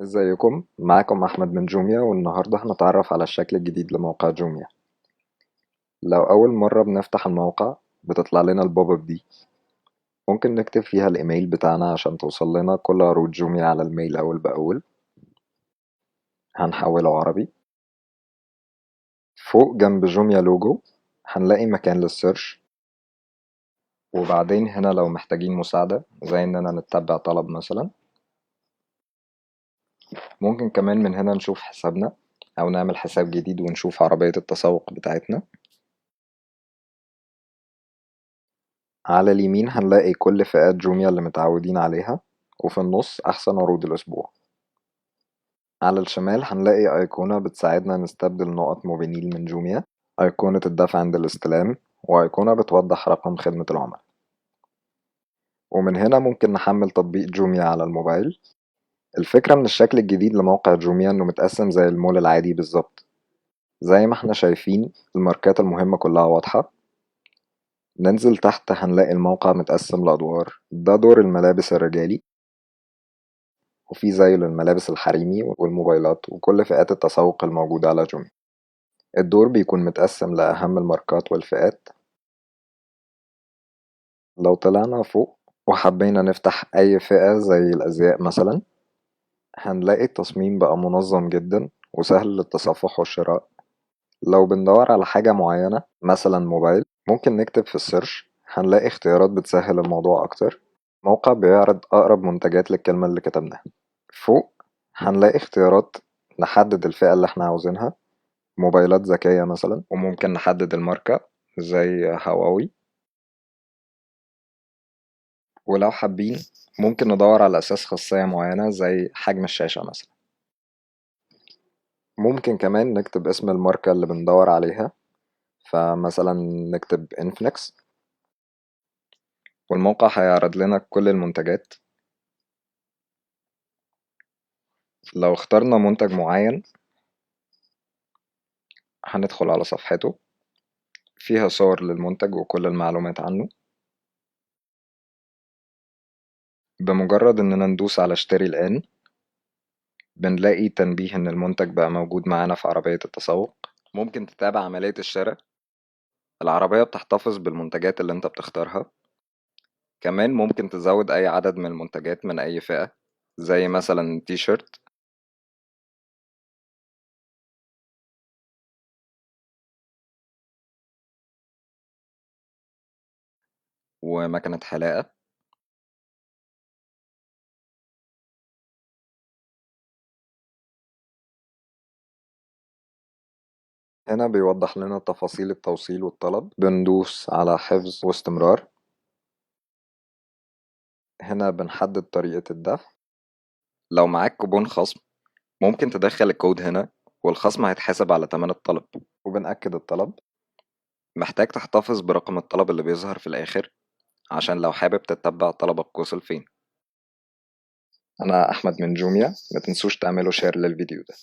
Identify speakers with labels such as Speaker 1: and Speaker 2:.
Speaker 1: ازيكم؟ معاكم احمد من جوميا، والنهارده هنتعرف على الشكل الجديد لموقع جوميا. لو اول مره بنفتح الموقع بتطلع لنا البوب اب دي. ممكن نكتب فيها الايميل بتاعنا عشان توصل لنا كل عروض جوميا على الميل اول باول. هنحوله عربي. فوق جنب جوميا لوجو هنلاقي مكان للسيرش، وبعدين هنا لو محتاجين مساعدة زي اننا نتبع طلب مثلا. ممكن كمان من هنا نشوف حسابنا او نعمل حساب جديد ونشوف عربية التسوق بتاعتنا. على اليمين هنلاقي كل فئات جوميا اللي متعودين عليها، وفي النص أحسن عروض الأسبوع. على الشمال هنلاقي أيقونة بتساعدنا نستبدل نقط موبينيل من جوميا، أيقونة الدفع عند الاستلام، وأيقونة بتوضح رقم خدمة العملاء. ومن هنا ممكن نحمل تطبيق جوميا على الموبايل. الفكرة من الشكل الجديد لموقع جوميا إنه متقسم زي المول العادي بالظبط. زي ما احنا شايفين الماركات المهمة كلها واضحة. ننزل تحت هنلاقي الموقع متقسم لأدوار، ده دور الملابس الرجالي، وفي زيه للملابس الحريمي والموبايلات وكل فئات التسوق الموجودة على جوميا. الدور بيكون متقسم لأهم الماركات والفئات. لو طلعنا فوق وحبينا نفتح أي فئة زي الأزياء مثلا، هنلاقي التصميم بقى منظم جدا وسهل للتصفح والشراء. لو بندور على حاجة معينة مثلا موبايل، ممكن نكتب في السيرش، هنلاقي اختيارات بتسهل الموضوع أكتر. موقع بيعرض أقرب منتجات للكلمة اللي كتبناها. فوق هنلاقي اختيارات نحدد الفئة اللي احنا عاوزينها، موبايلات ذكية مثلا، وممكن نحدد الماركة زي هواوي. ولو حابين ممكن ندور على أساس خاصية معينة زي حجم الشاشة مثلا. ممكن كمان نكتب اسم الماركة اللي بندور عليها، فمثلا نكتب انفنكس، والموقع هيعرض لنا كل المنتجات. لو اخترنا منتج معين هندخل على صفحته فيها صور للمنتج وكل المعلومات عنه. بمجرد اننا ندوس على اشتري الآن بنلاقي تنبيه ان المنتج بقى موجود معانا في عربية التسوق. ممكن تتابع عملية الشراء. العربية بتحتفظ بالمنتجات اللي انت بتختارها. كمان ممكن تزود اي عدد من المنتجات من اي فئة، زي مثلا تي شيرت. ومكنة حلاقة. هنا بيوضح لنا تفاصيل التوصيل والطلب، بندوس على حفظ واستمرار. هنا بنحدد طريقة الدفع. لو معاك كوبون خصم ممكن تدخل الكود هنا، والخصم هيتحسب على تمن الطلب. وبنأكد الطلب. محتاج تحتفظ برقم الطلب اللي بيظهر في الآخر عشان لو حابب تتبع طلبك وصل فين. أنا أحمد من جوميا، ما تنسوش تعملوا شير للفيديو ده.